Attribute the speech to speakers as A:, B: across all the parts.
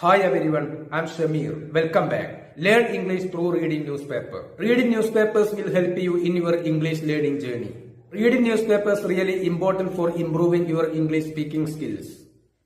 A: Hi everyone, I'm Shamir. Welcome back. Learn English through reading newspaper. Reading newspapers will help you in your English learning journey. Reading newspapers really important for improving your English speaking skills.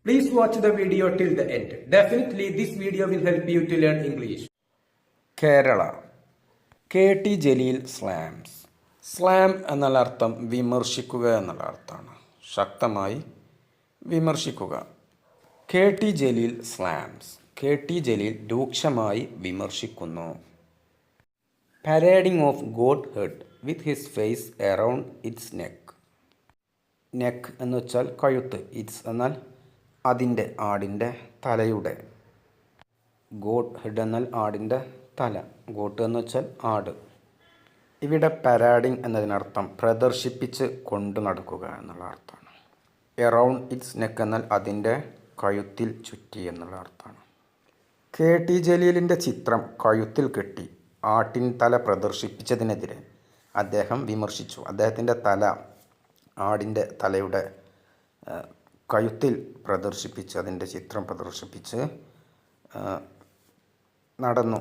A: Please watch the video till the end. Definitely this video will help you to learn English.
B: Kerala KT Jaleel slams. Slam എന്നുള്ള അർത്ഥം വിമർശിക്കുക എന്നുള്ള അർത്ഥമാണ്. ശക്തമായി വിമർശിക്കുക. KT Jaleel slams. KT Jaleel രൂക്ഷമായി വിമർശിക്കുന്നു. Parading of god head with his face around its neck. Neck എന്ന് വെച്ചാൽ കഴുത്ത്. ഇറ്റ്സ് എന്നാൽ അതിൻ്റെ, ആടിൻ്റെ തലയുടെ. ഗോഡ് ഹെഡ് എന്നാൽ ആടിൻ്റെ തല. ഗോട്ട് എന്ന് വെച്ചാൽ ആട്. ഇവിടെ പാരാഡിങ് എന്നതിനർത്ഥം പ്രദർശിപ്പിച്ച് കൊണ്ടു നടക്കുക എന്നുള്ള അർത്ഥമാണ്. എറൗണ്ട് ഇറ്റ്സ് നെക്ക് എന്നാൽ അതിൻ്റെ കഴുത്തിൽ ചുറ്റി എന്നുള്ള അർത്ഥമാണ്. KT ജലീലിൻ്റെ ചിത്രം കഴുത്തിൽ കെട്ടി ആട്ടിൻ തല പ്രദർശിപ്പിച്ചതിനെതിരെ അദ്ദേഹം വിമർശിച്ചു. അദ്ദേഹത്തിൻ്റെ തല ആടിൻ്റെ തലയുടെ കഴുത്തിൽ പ്രദർശിപ്പിച്ച്, അതിൻ്റെ ചിത്രം പ്രദർശിപ്പിച്ച് നടന്നു.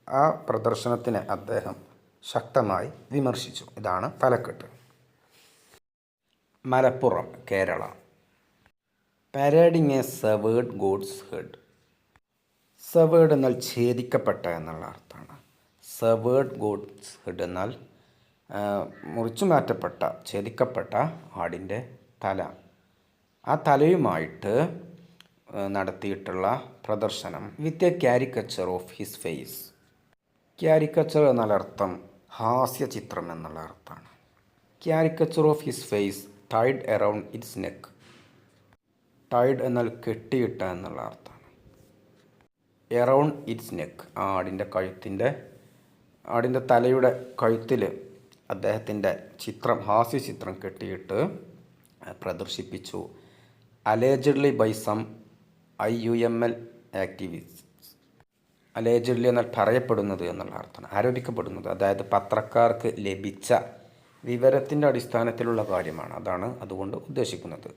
B: ആ പ്രദർശനത്തിനെ അദ്ദേഹം ശക്തമായി വിമർശിച്ചു. ഇതാണ് തലക്കെട്ട്. Malappuram Kerala. Parading a severed god's head. Severed എന്നാൽ ഛേദിക്കപ്പെട്ട എന്നുള്ള അർത്ഥമാണ്. സെവേർഡ് ഗോഡ്സ് ഹെഡ് എന്നാൽ മുറിച്ചു മാറ്റപ്പെട്ട, ഛേദിക്കപ്പെട്ട ആടിൻ്റെ തല. ആ തലയുമായിട്ട് നടത്തിയിട്ടുള്ള പ്രദർശനം with a caricature of his face. Caricature എന്നാൽ അർത്ഥം ഹാസ്യചിത്രം എന്നുള്ള അർത്ഥമാണ്. Caricature of his face tied around its neck. Tied എന്നാൽ കെട്ടിയിട്ട എന്നുള്ള അർത്ഥമാണ്. എറൗണ്ട് ഇറ്റ്സ് നെക്ക് ആടിൻ്റെ തലയുടെ കഴുത്തിൽ അദ്ദേഹത്തിൻ്റെ ചിത്രം, ഹാസ്യചിത്രം കെട്ടിയിട്ട് പ്രദർശിപ്പിച്ചു. അലേജഡ്ലി ബൈ സം IUML ആക്ടിവിസ്റ്റ്. അലേജഡ്ലി എന്നാൽ പറയപ്പെടുന്നത് എന്നുള്ള അർത്ഥമാണ്. ആരോപിക്കപ്പെടുന്നത്, അതായത് പത്രക്കാർക്ക് ലഭിച്ച വിവരത്തിൻ്റെ അടിസ്ഥാനത്തിലുള്ള കാര്യമാണ്. അതുകൊണ്ട് ഉദ്ദേശിക്കുന്നത്.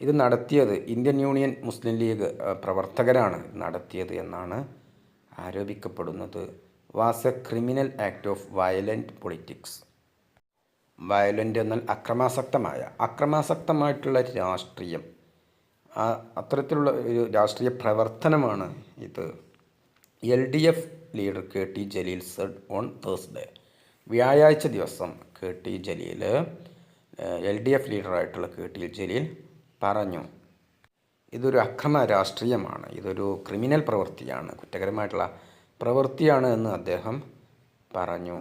B: ഇത് നടത്തിയത് ഇന്ത്യൻ യൂണിയൻ മുസ്ലിം ലീഗ് പ്രവർത്തകരാണ് നടത്തിയത് എന്നാണ് ആരോപിക്കപ്പെടുന്നത്. Was a criminal act of violent politics. Violent എന്നാൽ അക്രമാസക്തമായിട്ടുള്ള രാഷ്ട്രീയം. അത്തരത്തിലുള്ള ഒരു രാഷ്ട്രീയ പ്രവർത്തനമാണ് ഇത്. LDF leader KT Jaleel said on Thursday. വ്യാഴാഴ്ച ദിവസം KT Jaleel, LDF ലീഡറായിട്ടുള്ള KT Jaleel പറഞ്ഞു, ഇതൊരു അക്രമ രാഷ്ട്രീയമാണ്, ഇതൊരു ക്രിമിനൽ പ്രവൃത്തിയാണ്, കുറ്റകരമായിട്ടുള്ള പ്രവൃത്തിയാണ് എന്ന് അദ്ദേഹം പറഞ്ഞു.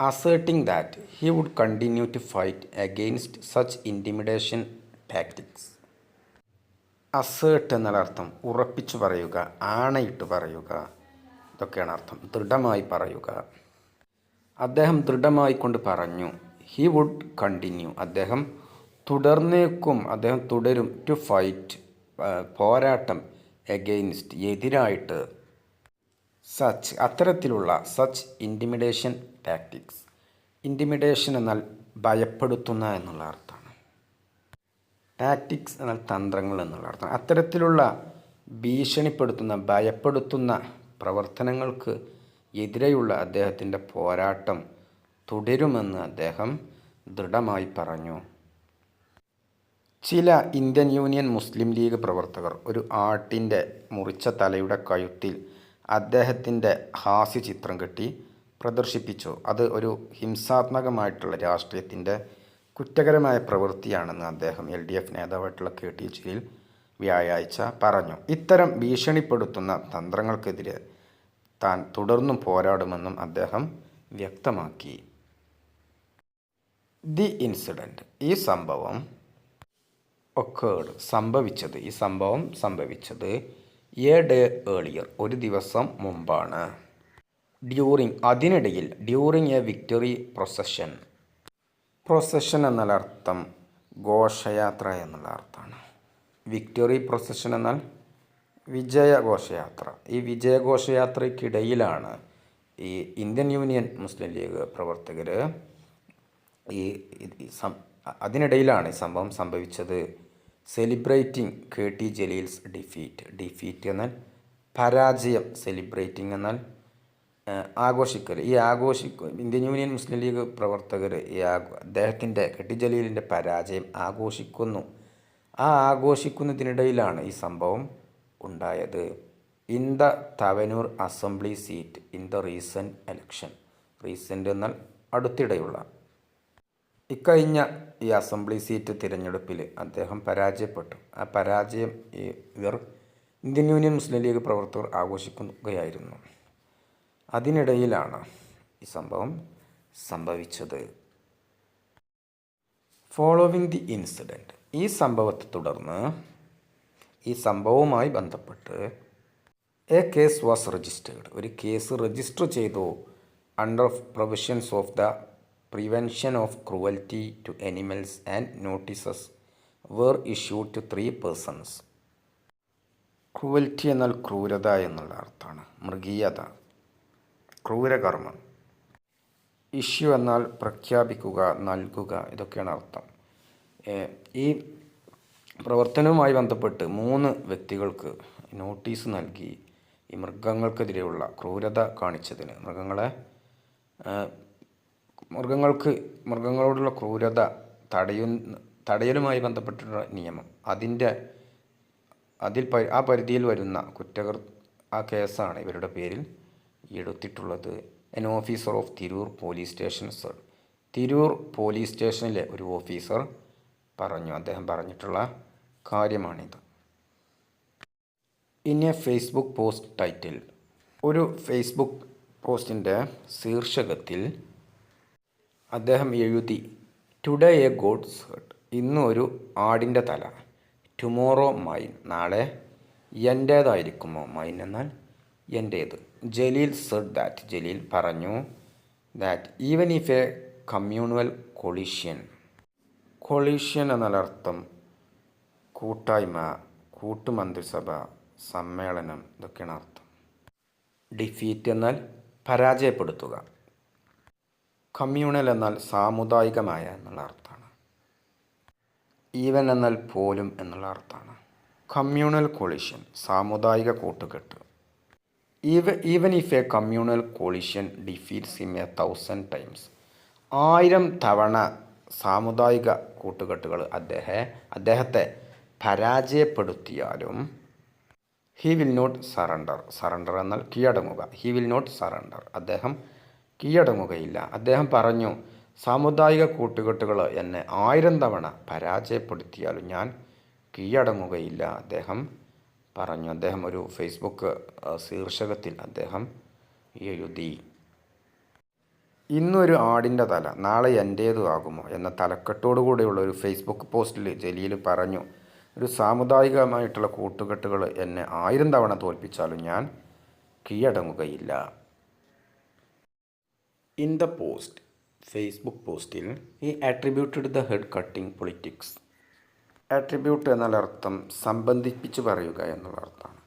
B: asserting that he would continue to fight against such intimidation tactics. Assert എന്നുള്ള അർത്ഥം ഉറപ്പിച്ചു പറയുക, ആണയിട്ട് പറയുക, ഇതൊക്കെയാണ് അർത്ഥം. ദൃഢമായി പറയുക. അദ്ദേഹം ദൃഢമായി കൊണ്ട് പറഞ്ഞു. ഹി വുഡ് കണ്ടിന്യൂ, അദ്ദേഹം തുടർന്നേക്കും, അദ്ദേഹം തുടരും. ടു ഫൈറ്റ്, പോരാട്ടം. എഗെയിൻസ്റ്റ്, എതിരായിട്ട്. സച്ച്, അത്തരത്തിലുള്ള. Such intimidation tactics. ഇൻറ്റിമിഡേഷൻ എന്നാൽ ഭയപ്പെടുത്തുന്ന എന്നുള്ള അർത്ഥമാണ്. ടാക്ടിക്സ് എന്നാൽ തന്ത്രങ്ങൾ എന്നുള്ള അർത്ഥം. അത്തരത്തിലുള്ള ഭീഷണിപ്പെടുത്തുന്ന, ഭയപ്പെടുത്തുന്ന പ്രവർത്തനങ്ങൾക്ക് എതിരെയുള്ള അദ്ദേഹത്തിൻ്റെ പോരാട്ടം തുടരുമെന്ന് അദ്ദേഹം ദൃഢമായി പറഞ്ഞു. ചില ഇന്ത്യൻ യൂണിയൻ മുസ്ലിം ലീഗ് പ്രവർത്തകർ ഒരു ആട്ടിൻ്റെ മുറിച്ച തലയുടെ കഴുത്തിൽ അദ്ദേഹത്തിൻ്റെ ഹാസ്യചിത്രം കെട്ടി പ്രദർശിപ്പിച്ചു. അത് ഒരു ഹിംസാത്മകമായിട്ടുള്ള രാഷ്ട്രീയത്തിൻ്റെ കുറ്റകരമായ പ്രവൃത്തിയാണെന്ന് അദ്ദേഹം, LDF നേതാവായിട്ടുള്ള KT ജലീൽ വ്യാഴാഴ്ച പറഞ്ഞു. ഇത്തരം ഭീഷണിപ്പെടുത്തുന്ന തന്ത്രങ്ങൾക്കെതിരെ താൻ തുടർന്നും പോരാടുമെന്നും അദ്ദേഹം വ്യക്തമാക്കി. ദി ഇൻസിഡൻറ്റ്, ഈ സംഭവം സംഭവിച്ചത് എ ഡേ ഏർലിയർ, ഒരു ദിവസം മുമ്പാണ്. ഡ്യൂറിങ് എ വിക്ടറി പ്രൊസഷൻ എന്നാൽ അർത്ഥം ഘോഷയാത്ര എന്നുള്ള അർത്ഥമാണ്. വിക്ടറി പ്രൊസഷൻ എന്നാൽ വിജയഘോഷയാത്ര. ഈ വിജയഘോഷയാത്രയ്ക്കിടയിലാണ് ഈ ഇന്ത്യൻ യൂണിയൻ മുസ്ലിം ലീഗ് പ്രവർത്തകർ അതിനിടയിലാണ് ഈ സംഭവം സംഭവിച്ചത് സെലിബ്രേറ്റിംഗ് KT ജലീൽസ് ഡിഫീറ്റ്. ഡിഫീറ്റ് എന്നാൽ പരാജയം, സെലിബ്രേറ്റിംഗ് എന്നാൽ ആഘോഷിക്കൽ. ഈ ഇന്ത്യൻ യൂണിയൻ മുസ്ലിം ലീഗ് പ്രവർത്തകർ അദ്ദേഹത്തിൻ്റെ KT ജലീലിൻ്റെ പരാജയം ആഘോഷിക്കുന്നു. ആ ആഘോഷിക്കുന്നതിനിടയിലാണ് ഈ സംഭവം ഉണ്ടായത്. In the Thavanur assembly seat in the recent election. Recent എന്നാൽ അടുത്തിടെയുള്ള. ഇക്കഴിഞ്ഞ ഈ അസംബ്ലി സീറ്റ് തിരഞ്ഞെടുപ്പിൽ അദ്ദേഹം പരാജയപ്പെട്ടു. ആ പരാജയം ഇവർ ഇന്ത്യൻ യൂണിയൻ മുസ്ലിം ലീഗ് പ്രവർത്തകർ ആഘോഷിക്കുകയായിരുന്നു. അതിനിടയിലാണ് ഈ സംഭവം സംഭവിച്ചത്. Following the incident. ഈ സംഭവത്തെ തുടർന്ന്, ഈ സംഭവവുമായി ബന്ധപ്പെട്ട് എ കേസ് വാസ് രജിസ്റ്റേർഡ്. ഒരു കേസ് രജിസ്റ്റർ ചെയ്തു. Under provisions of the prevention of cruelty to animals and notices were issued to 3 persons. Cruelty എന്നാൽ ക്രൂരത എന്നുള്ള അർത്ഥമാണ്. മൃഗീയത, ക്രൂരകർമ്മം. ഇഷ്യൂ എന്നാൽ പ്രഖ്യാപിക്കുക, നൽകുക, ഇതൊക്കെയാണ് അർത്ഥം. ഈ പ്രവർത്തനവുമായി ബന്ധപ്പെട്ട് 3 വ്യക്തികൾക്ക് നോട്ടീസ് നൽകി ഈ മൃഗങ്ങൾക്കെതിരെയുള്ള ക്രൂരത കാണിച്ചതിന്, മൃഗങ്ങളോടുള്ള ക്രൂരത തടയലുമായി ബന്ധപ്പെട്ടുള്ള നിയമം, ആ പരിധിയിൽ വരുന്ന ആ കേസാണ് ഇവരുടെ പേരിൽ എടുത്തിട്ടുള്ളത്. N officer of Tirur police station sir. Tirur police സ്റ്റേഷനിലെ ഒരു ഓഫീസർ അദ്ദേഹം പറഞ്ഞിട്ടുള്ള കാര്യമാണിത്. In A Facebook post title. ഒരു ഫേസ്ബുക്ക് പോസ്റ്റിൻ്റെ ശീർഷകത്തിൽ അദ്ദേഹം എഴുതി, ടുഡേ എ ഗോഡ്സ് ഹെഡ്. ഇന്ന് ഒരു ആടിൻ്റെ തല. Tomorrow mine. നാളെ എൻ്റേതായിരിക്കുമോ. മൈൻ എന്നാൽ എൻ്റേത്. Jaleel Z that. ജലീൽ പറഞ്ഞു, that even if a communal coalition. Coalition എന്നാൽ അർത്ഥം കൂട്ടായ്മ, കൂട്ടുമന്ത്രിസഭ, സമ്മേളനം, ഇതൊക്കെയാണ് അർത്ഥം. ഡിഫീറ്റ് എന്നാൽ പരാജയപ്പെടുത്തുക. കമ്മ്യൂണൽ എന്നാൽ സാമുദായികമായ എന്നുള്ള അർത്ഥമാണ്. ഈവൻ എന്നാൽ പോലും എന്നുള്ള അർത്ഥമാണ്. കമ്മ്യൂണൽ കൊളിഷൻ, സാമുദായിക കൂട്ടുകെട്ട്. Even if a communal coalition defeats him 1000 times. 1000 തവണ സാമുദായിക കൂട്ടുകെട്ടുകൾ അദ്ദേഹത്തെ പരാജയപ്പെടുത്തിയാലും he will not surrender. Surrender എന്നാൽ കീഴടങ്ങുക. He will not surrender. അദ്ദേഹം കീഴടങ്ങുകയില്ല. അദ്ദേഹം പറഞ്ഞു, സാമുദായിക കൂട്ടുകെട്ടുകൾ എന്നെ 1000 തവണ പരാജയപ്പെടുത്തിയാലും ഞാൻ കീഴടങ്ങുകയില്ല, അദ്ദേഹം പറഞ്ഞു. അദ്ദേഹം ഒരു ഫേസ്ബുക്ക് ശീർഷകത്തിൽ അദ്ദേഹം എഴുതി, ഇന്നൊരു ആടിൻ്റെ തല നാളെ എൻ്റേതു ആകുമോ എന്ന തലക്കെട്ടോടുകൂടിയുള്ള ഒരു ഫേസ്ബുക്ക് പോസ്റ്റിൽ ജലീൽ പറഞ്ഞു, ഒരു സാമുദായികമായിട്ടുള്ള കൂട്ടുകെട്ടുകൾ എന്നെ 1000 തവണ തോൽപ്പിച്ചാലും ഞാൻ കീഴടങ്ങുകയില്ല. ഇൻ ദ പോസ്റ്റ്, ഫേസ്ബുക്ക് പോസ്റ്റിൽ ഈ attributed the head cutting politics. Attribute എന്നാൽ അർത്ഥം സംബന്ധിപ്പിച്ച് പറയുക എന്നുള്ള അർത്ഥമാണ്.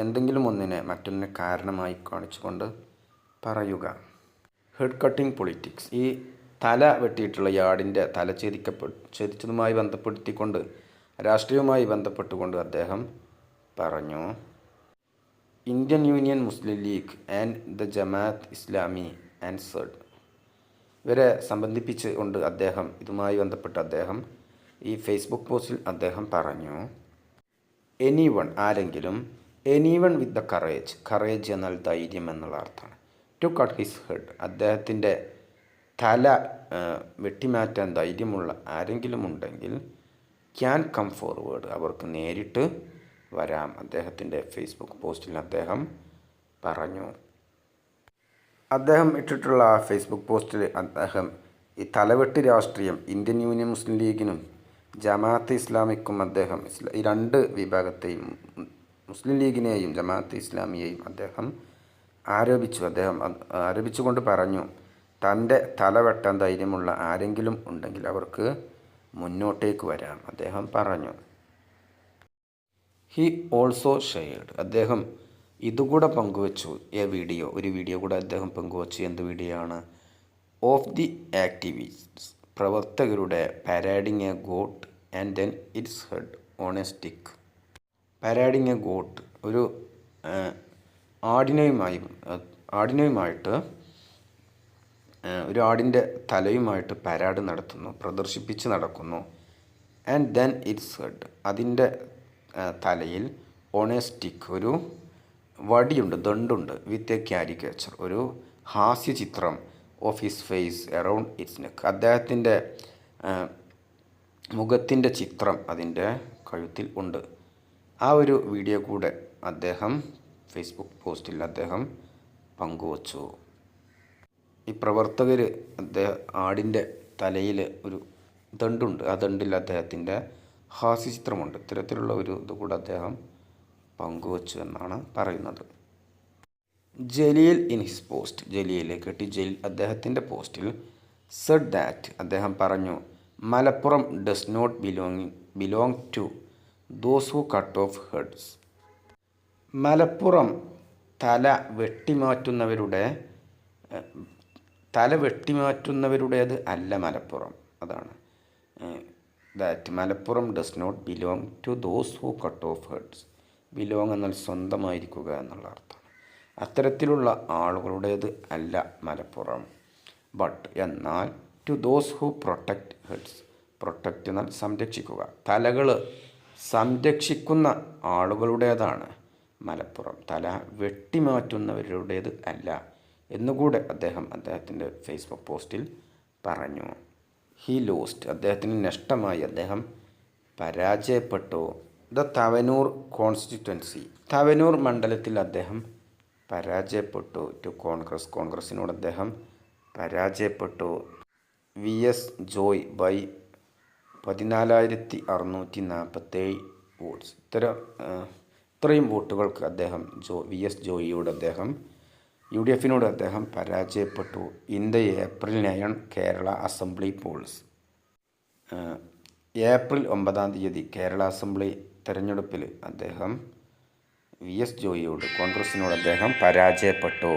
B: എന്തെങ്കിലും ഒന്നിനെ മറ്റൊന്നിനെ കാരണമായി കാണിച്ചുകൊണ്ട് പറയുക. Head cutting politics. ഈ തല വെട്ടിയിട്ടുള്ള ആടിൻ്റെ തല ഛേദിച്ചതുമായി ബന്ധപ്പെടുത്തിക്കൊണ്ട്, രാഷ്ട്രീയവുമായി ബന്ധപ്പെട്ടുകൊണ്ട് അദ്ദേഹം പറഞ്ഞു, Indian Union Muslim League and the Jamaat Islami answered. ഇവരെ സംബന്ധിപ്പിച്ച് കൊണ്ട് ഇതുമായി ബന്ധപ്പെട്ട് അദ്ദേഹം ഈ ഫേസ്ബുക്ക് പോസ്റ്റിൽ അദ്ദേഹം പറഞ്ഞു, എനിവൺ, ആരെങ്കിലും, anyone with the courage. Courage എന്നാൽ ധൈര്യം എന്നുള്ള അർത്ഥമാണ്. To cut his head. അദ്ദേഹത്തിൻ്റെ തല വെട്ടിമാറ്റാൻ ധൈര്യമുള്ള ആരെങ്കിലും ഉണ്ടെങ്കിൽ ക്യാൻ കം ഫോർവേഡ്, അവർക്ക് നേരിട്ട് വരാം. അദ്ദേഹത്തിൻ്റെ ഫേസ്ബുക്ക് പോസ്റ്റിൽ അദ്ദേഹം പറഞ്ഞു. അദ്ദേഹം ഇട്ടിട്ടുള്ള ആ ഫേസ്ബുക്ക് പോസ്റ്റിൽ അദ്ദേഹം ഈ തലവെട്ടി രാഷ്ട്രീയം ഇന്ത്യൻ യൂണിയൻ മുസ്ലിം ലീഗിനും ജമാഅത്ത് ഇസ്ലാമിക്കും അദ്ദേഹം ഈ 2 വിഭാഗത്തെയും, മുസ്ലിം ലീഗിനെയും ജമാഅത്ത് ഇസ്ലാമിയെയും അദ്ദേഹം ആരോപിച്ചുകൊണ്ട് പറഞ്ഞു, തൻ്റെ തല വെട്ടാൻ ധൈര്യമുള്ള ആരെങ്കിലും ഉണ്ടെങ്കിൽ അവർക്ക് മുന്നോട്ടേക്ക് വരാം, അദ്ദേഹം പറഞ്ഞു. He also shared. അദ്ദേഹം ഇതുകൂടെ പങ്കുവച്ചു. ഒരു വീഡിയോ കൂടെ അദ്ദേഹം പങ്കുവച്ചു. എന്ത് വീഡിയോ ആണ്? ഓഫ് ദി ആക്ടിവിസ്റ്റ്സ്, പ്രവർത്തകരുടെ parading a goat and then its head. On a stick. Parading a goat, ഒരു ആടിനെയുമായിട്ട് ഒരു ആടിൻ്റെ തലയുമായിട്ട് പരാഡ് നടത്തുന്നു, പ്രദർശിപ്പിച്ച് നടക്കുന്നു. ആൻഡ് ദെൻ ഇറ്റ്സ് ഹെഡ്, അതിൻ്റെ തലയിൽ ഓൺ എ സ്റ്റിക്ക്, ഒരു വടിയുണ്ട്, ദണ്ടുണ്ട്. വിത്ത് എ ക്യാരിക്കേച്ചർ, ഒരു ഹാസ്യചിത്രം. Of his face around its neck, അദ്ദേഹത്തിൻ്റെ മുഖത്തിൻ്റെ ചിത്രം അതിൻ്റെ കഴുത്തിൽ ഉണ്ട്. ആ ഒരു വീഡിയോ കൂടെ അദ്ദേഹം ഫേസ്ബുക്ക് പോസ്റ്റിൽ അദ്ദേഹം പങ്കുവച്ചു. ഈ പ്രവർത്തകർ ആടിൻ്റെ തലയിൽ ഒരു ദണ്ടുണ്ട്, ആ ദണ്ടിൽ അദ്ദേഹത്തിൻ്റെ ഹാസ്യചിത്രമുണ്ട്. ഇത്തരത്തിലുള്ള ഒരു ഇത് കൂടെ അദ്ദേഹം പങ്കുവച്ചു എന്നാണ് പറയുന്നത്. Jaleel in his post, Jaleel അദ്ദേഹത്തിൻ്റെ പോസ്റ്റിൽ സെഡ് ദാറ്റ്, അദ്ദേഹം പറഞ്ഞു, Malappuram does not belong to those who cut off heads. Malappuram തല വെട്ടിമാറ്റുന്നവരുടേത് അല്ല മലപ്പുറം. അതാണ് that Malappuram does not belong to those who cut off heads. Belong എന്നാൽ സ്വന്തമായിരിക്കുക എന്നുള്ള അർത്ഥം. അത്തരത്തിലുള്ള ആളുകളുടേത് അല്ല മലപ്പുറം. ബട്ട് എന്നാൽ to those who protect heads, protect എന്നാൽ സംരക്ഷിക്കുക, തലകൾ സംരക്ഷിക്കുന്ന ആളുകളുടേതാണ് മലപ്പുറം, തല വെട്ടിമാറ്റുന്നവരുടേത് അല്ല എന്നുകൂടെ അദ്ദേഹത്തിൻ്റെ ഫേസ്ബുക്ക് പോസ്റ്റിൽ പറഞ്ഞു. ഹി ലോസ്റ്റ്, അദ്ദേഹത്തിന് നഷ്ടമായി, അദ്ദേഹം പരാജയപ്പെട്ടു. ദ തവനൂർ കോൺസ്റ്റിറ്റ്യുവൻസി, തവനൂർ മണ്ഡലത്തിൽ അദ്ദേഹം പരാജയപ്പെട്ടു. ടു കോൺഗ്രസിനോട് അദ്ദേഹം പരാജയപ്പെട്ടു. VS Joy by 14,647 votes. ഇത്രയും വോട്ടുകൾക്ക് അദ്ദേഹം VS ജോയിയോട് അദ്ദേഹം UDFിനോട് അദ്ദേഹം പരാജയപ്പെട്ടു. In the April 9 Kerala assembly polls, April 9 Kerala assembly തെരഞ്ഞെടുപ്പിൽ അദ്ദേഹം VS ജോയിയോട്, കോൺഗ്രസിനോട് അദ്ദേഹം പരാജയപ്പെട്ടു.